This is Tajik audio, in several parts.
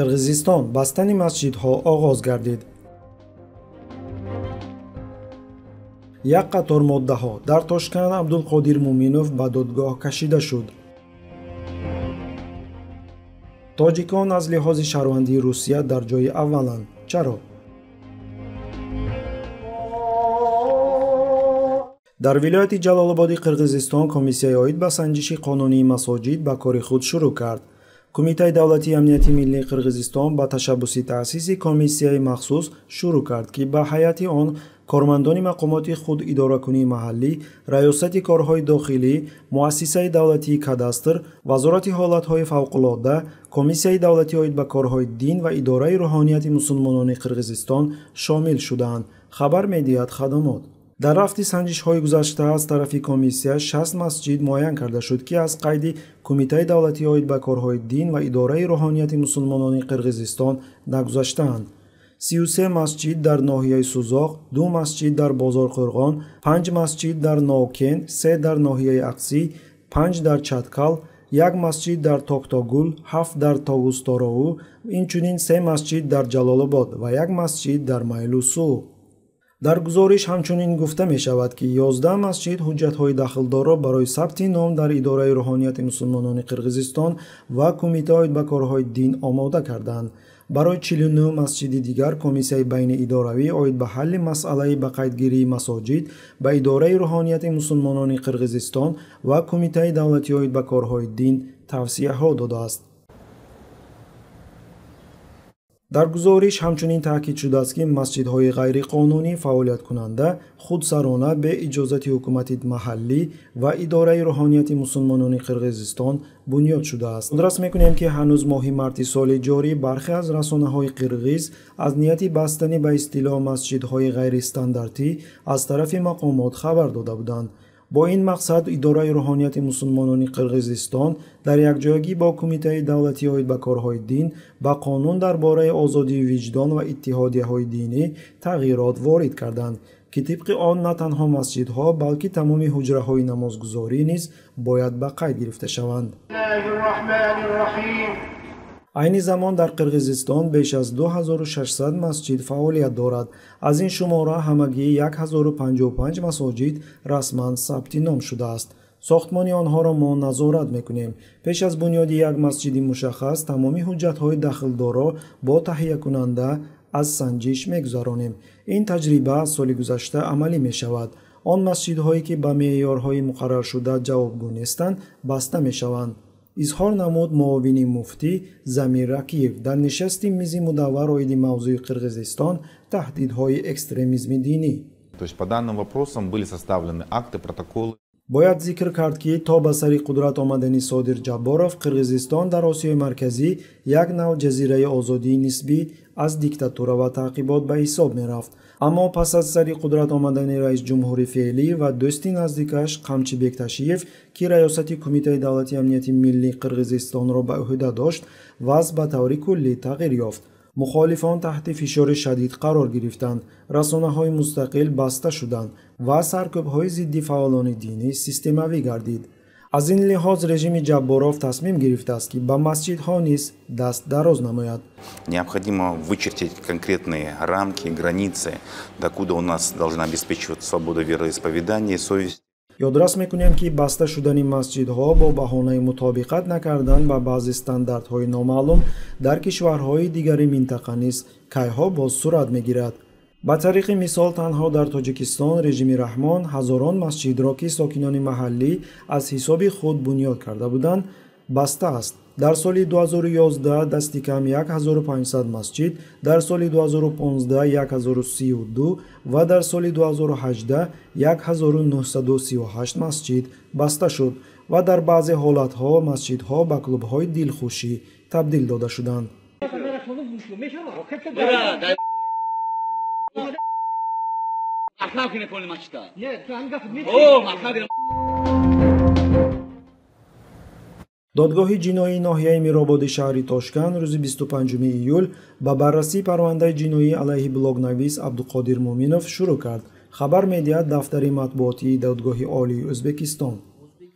Qirg'iziston bastani masjidho og'oz gardid. Як қатор моддаҳо дар Тошкент Абдулқодир Муминов ба додгоҳ кашида шуд. Тоҷикон аз лиҳози шаҳрвандии Русия дар ҷойи авваланд. Чаро? дар вилояти Ҷалолободи Қирғизистон комиссияи оид ба санҷиши қонунии масоҷид ба кори худ шурӯъ кард. Кумитаи давлатии амнияти миллии Қирғизистон ба ташаббуси таъсиси комиссияи махсус шурӯъ кард, ки ба ҳайати он кормандони мақомоти худ идоракунии маҳаллӣ, раёсати корҳои дохилӣ, муассисаи давлатии кадастр, вазорати ҳолатҳои фавқулодда, комиссияи давлатии оид ба корҳои дин ва идораи рӯҳонияти мусулмонони Қирғизистон шомил шуданд. Хабар медиҳад Хадамот. дар рафти санҷишҳои гузашта аз тарафи комиссия 60 масҷид муайян карда шуд, ки аз қайди Кумитаи давлатии оид ба корҳои дин ва идораи рӯҳонияти мусулмонони Қирғизистон нагузаштаанд. 33 масҷид дар ноҳияи Сӯзоқ, 2 масҷид дар Бозорқӯрғон, 5 масҷид дар Новкен, 3 дар ноҳияи Ақсӣ, 5 дар Чаткал, 1 масҷид дар Токтогул, 7 дар Тогустороу, инчунин 3 масҷид дар Ҷалолобод ва 1 масҷид дар Майлусу. дар гузориш ҳамчунин гуфта мешавад, ки 11 масҷид ҳуҷҷатҳои дахлдорро барои сабти ном дар идораи рӯҳонияти мусулмонони Қирғизистон ва Кумитаи оид ба корҳои дин омода карданд. барои 49 масҷиди дигар комиссияи байниидоравӣ оид ба ҳалли масъалаи ба қайдгирии масоҷид ба идораи рӯҳонияти мусулмонони Қирғизистон ва Кумитаи давлатии оид ба корҳои дин тавсияҳо додааст. дар гузориш ҳамчунин таъкид шудааст, ки масҷидҳои ғайриқонунӣ фаъолияткунанда худсарона бе иҷозати ҳукумати маҳаллӣ ва идораи рӯҳонияти мусулмонони Қирғизистон бунёд шудааст. одрас мекунем, ки ҳанӯз моҳи марти соли ҷорӣ бархе аз расонаҳои қирғиз аз нияти бастани ба истилоҳ масҷидҳои ғайристандартӣ аз тарафи мақомот хабар дода буданд. бо ин мақсад идораи рӯҳонияти мусулмонони Қирғизистон дар якҷоягӣ бо Кумитаи давлатии оид ба корҳои дин ба қонун дар бораи озодии виҷдон ва иттиҳодияҳои динӣ тағйирот ворид карданд, ки тибқи он на танҳо масҷидҳо, балки тамоми ҳуҷраҳои намозгузорӣ низ бояд ба қайд гирифта шаванд. айни замон дар Қирғизистон беш аз 2600 масҷид фаъолият дорад. аз ин шумора ҳамагӣ 1055 масоҷид расман сабти ном шудааст. сохтмони онҳоро мо назорат мекунем. пеш аз бунёди як масҷиди мушаххас тамоми ҳуҷҷатҳои дахлдорро бо таҳиякунанда аз санҷиш мегузаронем. ин таҷриба аз соли гузашта амалӣ мешавад. он масҷидҳое ки ба меъёрҳои муқарраршуда ҷавобгӯ нестанд баста мешаванд. изҳор намуд муовини муфтӣ Замир Ракиев дар нишасти мизи мудаввар оиди мавзӯи Қирғизистон таҳдидҳои экстремизми динӣ. То есть по данным вопросам были составлены акты, протоколы. бояд зикр кард, ки то ба сари қудрат омадани Содир Ҷабборов Қирғизистон дар Осиёи Марказӣ як нав ҷазираи озодии нисбӣ аз диктатура ва таъқибот ба ҳисоб мерафт. аммо пас аз сари қудрат омадани раис ҷумҳури феълӣ ва дӯсти наздикаш Қамчи Бекташиев, ки раёсати Кумитаи давлати амнияти миллии Қирғизистонро ба уҳда дошт, вазъ ба таври куллӣ тағйир ёфт. мухолифон таҳти фишори шадид қарор гирифтанд, расонаҳои мустақил баста шуданд ва саркӯбҳои зидди фаъолони динӣ системавӣ гардид. аз ин лиҳоз режими Ҷабборов тасмим гирифтааст, ки ба масҷидҳо низ даст дароз намояд. Необходимо вычертить конкретные рамки, границы, докуда у нас должна обеспечиваться свобода вероисповедания и совести. ёдрас мекунем, ки баста шудани масҷидҳо бо баҳонаи мутобиқат накардан ба баъзе стандартҳои номаълум дар кишварҳои дигари минтақа низ кайҳо боз сурат мегирад. ба тариқи мисол танҳо дар Тоҷикистон режими Раҳмон ҳазорон масҷидро, ки сокинони маҳаллӣ аз ҳисоби худ бунёд карда буданд, баста аст. дар соли 2011 дасти кам 1500 масҷид, дар соли 2015 1032 ва дар соли 2018 1938 масҷид баста шуд ва дар баъзе ҳолатҳо масҷидҳо ба клубҳои дилхушӣ табдил дода шуданд. додгоҳи ҷиноии ноҳияи Мирободи шаҳри Тошкент рӯзи 25 июл ба баррасии парвандаи ҷиноӣ алайҳи блогнавис Абдуқодир Муминов шурӯъ кард. хабар медиҳад дафтари матбуотии додгоҳи олии Ӯзбекистон.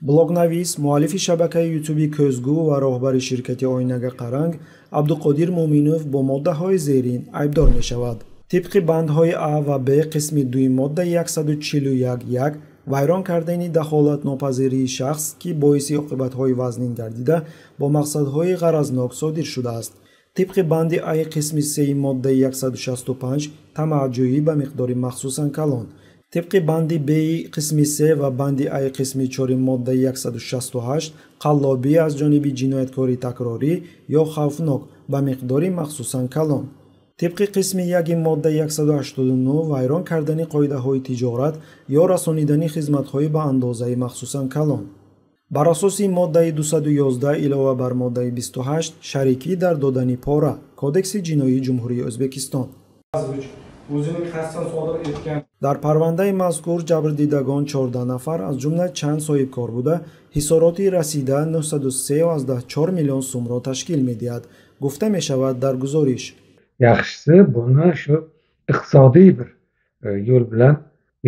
блогнавис, муаллифи шабакаи ютуби Көзгу ва роҳбари ширкати Оинага Қаранг Абдуқодир Муъминов бо моддаҳои зерин айбдор мешавад. тибқи бандҳои А ва Б қисми 2 модда 141.1 вайрон кардани дахолатнопазирии шахс ки боиси оқибатҳои вазнин гардида бо мақсадҳои ғаразнок содир шудааст. тибқи банди А қисми 3 модда 165 тамаъҷӯӣ ба миқдори махсусан калон. тибқи банди Б қисми 3 ва банди А қисми 4 модда 168 қаллобӣ аз ҷониби ҷинояткори такрорӣ ё хавфнок ба миқдори махсусан калон. тибқи қисми 1 модда 189 вайрон кардани қоидаҳои тиҷорат ё расонидани хизматҳои ба андозаи махсусан калон. бар асоси моддаи 211 илова бар моддаи 28 шарикӣ дар додани пора Кодекси ҷиноии ҷумҳурии Ӯзбекистон. дар парвандаи мазкур ҷабрдидагон 14 нафар аз ҷумла чанд соҳибкор буда ҳисороти расида 903.4 миллион сумро ташкил медиҳад, гуфта мешавад дар гузориш. Yaxshisi buni shu iqtisodiy bir yo'l bilan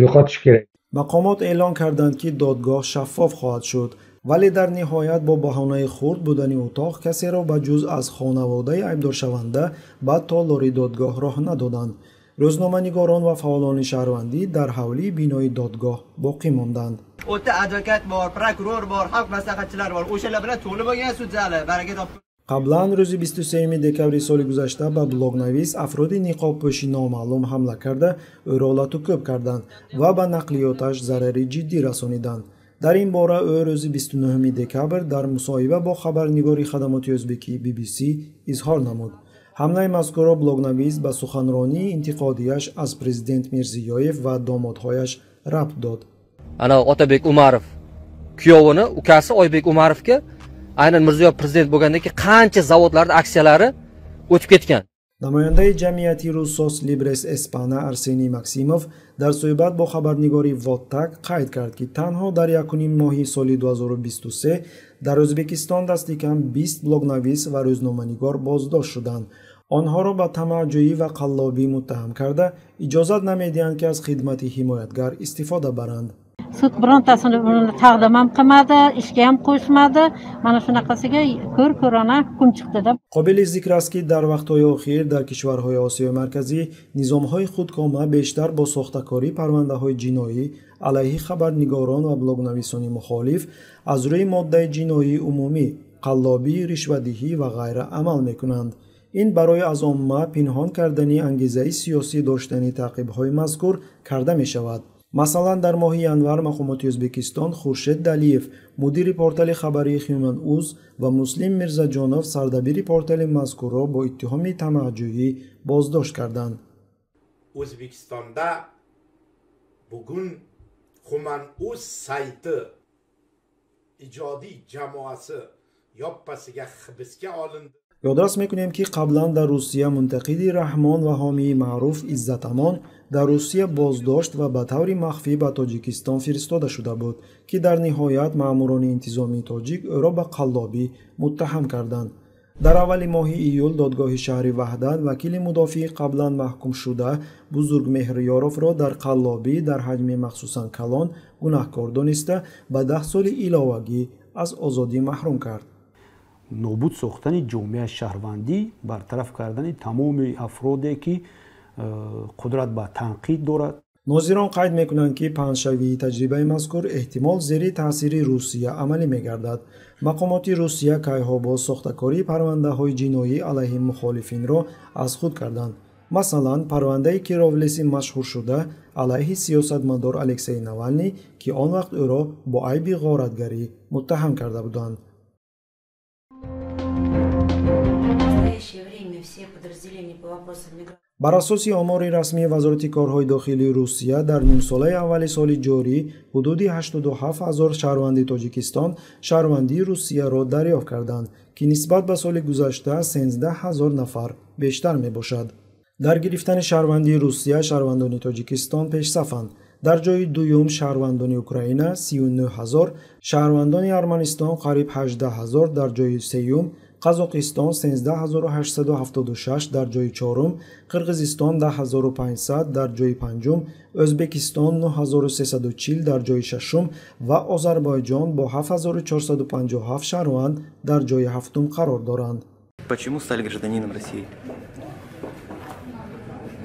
yo'qotish kerak. мақомот эълон карданд ки додгоҳ шаффоф хоҳад шуд, вале дар ниҳоят бо баҳонаи хурд будани утоқ касеро ба ҷуз аз хонаводаи айбдоршаванда ба толори додгоҳ роҳ надоданд. рӯзноманигорон ва фаъолони шаҳрвандӣ дар ҳавлӣ бинои додгоҳ боқӣ монданд. o'ta advokat bor, prokuror bor, xalq maslahatchilari bor. O'shalar bilan to'lib bo'lgan sud zali. Baraka topib. қаблан рӯзи 23 декабри соли гузашта ба блогнавис афроди ниқобпӯши номаълум ҳамла карда ӯро латукӯб карданд ва ба нақлиёташ зарари ҷиддӣ расониданд. дар ин бора ӯ рӯзи 29 декабр дар мусоҳиба бо хабарнигори хадамоти ӯзбекии BBC изҳор намуд. ҳамлаи мазкурро блогнавис ба суханронии интиқодияш аз президент Мирзиёев ва домодҳояш рабт дод. Ana Otabek Umarov kuyovini ukasi Oybek Umarovga aynan Mirziyoyev prezident bo'lgandan keyin qancha zavodlarda aksiyalari o'tib ketgan. намояндаи ҷамъияти Russos Libres Espana Arseniy Maksimov дар суҳбат бо хабарнигори Vodtak қайд кард ки танҳо дар якуним моҳи соли 2023 дар Ӯзбекистон дасти кам 20 блогнавис ва рӯзноманигор боздошт шуданд. онҳоро ба тамаъҷӯӣ ва қаллобӣ муттаҳам карда иҷозат намедиҳанд ки аз хидмати ҳимоятгар истифода баранд. Sud birontasini taqdim ham qilmadi, ishga ham qo'shmadi. Mana shunaqasiga ko'r-ko'rona hukm chiqdi-da. қобили зикр аст ки дар вақтҳои охир дар кишварҳои Осиёи марказӣ низомҳои худкома бештар бо сохтакории парвандаҳои ҷиноӣ алайҳи хабарнигорон ва блогнависони мухолиф аз рӯи моддаи ҷиноии умумӣ, қаллобӣ, ришвадиҳӣ ва ғайра амал мекунанд. ин барои аз омма пинҳон кардани ангезаи сиёсӣ доштани таъқибҳои мазкур карда мешавад. масалан дар моҳи январ мақомоти Ӯзбекистон Хуршед Далиев, мудири портали хабарии Human.uz ва Муслим Мирзаҷонов, сардабири портали мазкурро бо иттиҳоми тамаъҷӯӣ боздошт карданд. O'zbekistonda bugun Human.uz sayti ijodiy jamoasi yoppasiga hibsga olindi. ёдрас мекунем ки қаблан дар Русия мунтақиди Раҳмон ва ҳомии маъруф Иззатамон дар Русия боздошт ва ба таври махфӣ ба Тоҷикистон фиристода шуда буд, ки дар ниҳоят маъмурони интизомии тоҷик ӯро ба қаллобӣ муттаҳам карданд. дар аввали моҳи июл додгоҳи шаҳри Ваҳдат вакили мудофии қаблан маҳкумшуда Бузургмеҳр Ёровро дар қаллобӣ дар ҳаҷми махсусан калон гунаҳкор дониста ба 10 соли иловагӣ аз озодӣ маҳрум кард. نابود ساختن جامعه شهروندی، برطرف کردن تمام افرادی که قدرت به تنقید دارد. ناظران قید میکنند که پنجشنبه تجربه مذکور احتمال زیر تاثیر روسیه عملی میگردد. مقامات روسیه کایها با ساختکاری پرونده های جنایی علیه مخالفین را از خود کردند. مثلا پرونده کیروولسی مشهور شده علیه سیاستمدار الکسی ناوالنی که آن وقت او را با عیب غارتگری متهم کرده بودند. бар асоси омори расмии вазорати корҳои дохилии Русия дар нимсолаи аввали соли ҷорӣ ҳудуди 87,000 шаҳрванди Тоҷикистон шаҳрвандии Русияро дарёфт карданд, ки нисбат ба соли гузашта 13,000 нафар бештар мебошад. дар гирифтани шаҳрвандии Русия шаҳрвандони Тоҷикистон пешсафанд. дар ҷои дуюм шаҳрвандони Украина 39,000, шаҳрвандони Арманистон қариб 18,000, дар ҷои сеюм قزاقستان 13876 در جای چهارم، قرقیزستان 10500 در جای پنجم، ازبکستان 9340 در جای ششم و آذربایجان با 7457 شهروند در جای هفتم قرار دارند. Почему стали гражданином России?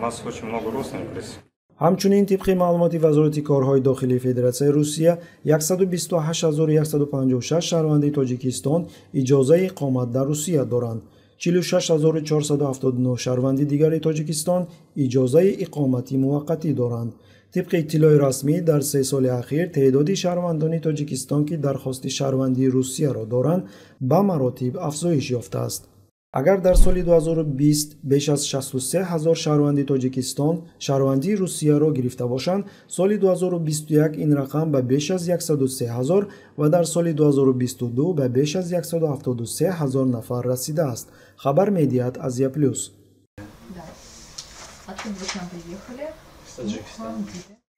Нас очень много родственников в России. همچنین طبق معلومات وزارت کارهای داخلی فدراسیون روسیه 128156 شهروند تاجیکستان اجازه اقامت در روسیه دارند. 46479 شهروند دیگر تاجیکستان اجازه اقامتی موقتی دارند. طبق اطلاع رسمی در 3 سال اخیر تعداد شهروندان تاجیکستان که درخواست شهروندی روسیه را دارند به مراتب افزایش یافته است. اگر در سال 2020 بیش از 63000 شهروند تاجیکستان شهروندی روسیه را گرفته باشند، سال 2021 این رقم به بیش از 103000 و در سال 2022 به بیش از 173000 نفر رسیده است. خبر می‌دهد آزیا پلوس.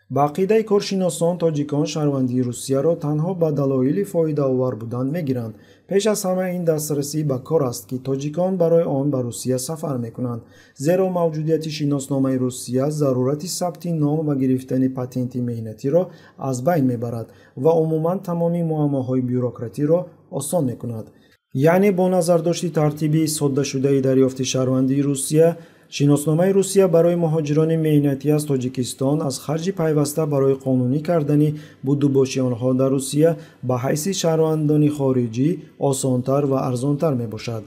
با عقیده کارشناسان تاجیکان شهروندی روسیه را تنها به دلایل فایده آور بودن می‌گیرند. پیش از همه این دسترسی به کار است که تاجیکان برای آن به روسیه سفر می‌کنند، زیرا موجودیت شناسنامه روسیه ضرورت ثبت نام و گرفتن پتانت مهنتی را از بین می‌برد و عموماً تمامی معماهای بیروکراتی را آسان می‌کند. یعنی با نظر داشت ترتیبی ساده شده دریافت شهروندی روسیه، شناسنامه روسیه برای مهاجران مهنتی از تاجیکستان از خرج پیوسته برای قانونی کردن بودوباشی آنها در روسیه به حیث شهروندان خارجی آسانتر و ارزانتر می باشد.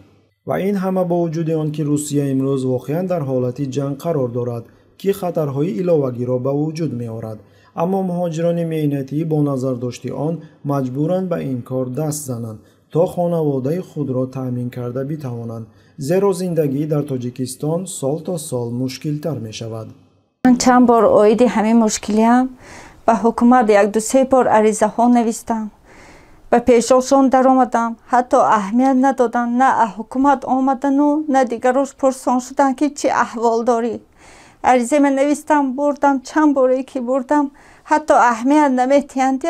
و این همه با وجود آنکه روسیه امروز واقعا در حالت جنگ قرار دارد که خطرهای علاوگی را به وجود می آورد، اما مهاجران مهنتی با نظر داشت آن مجبورند به این کار دست زنند تا خانواده خود را تأمین کرده بتوانند، زیرا زندگی در تاجیکستان سال تا سال مشکل تر می شود. من چند بار اوید همین مشکلیم به حکومت 1-2-3 بار عریضه ها نوشتم، به پیششون در آمدم، حتی اهمیت ندادن، نه حکومت آمدن و نه دیگرش پرسان شدن که چی احوال داری. عریضه من نوشتم، بردم، چند باری که بردم حتی اهمیت نمیتیند،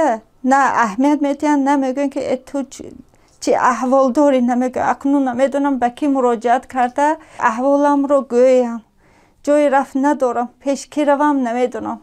نه اهمیت میتیند، نمیگن که تو چی احوال داری، نمیگه. اکنون نمیدونم به کی مراجعت کرده احوالم رو گویم، جای رفت ندارم، پیش کی روم نمیدونم.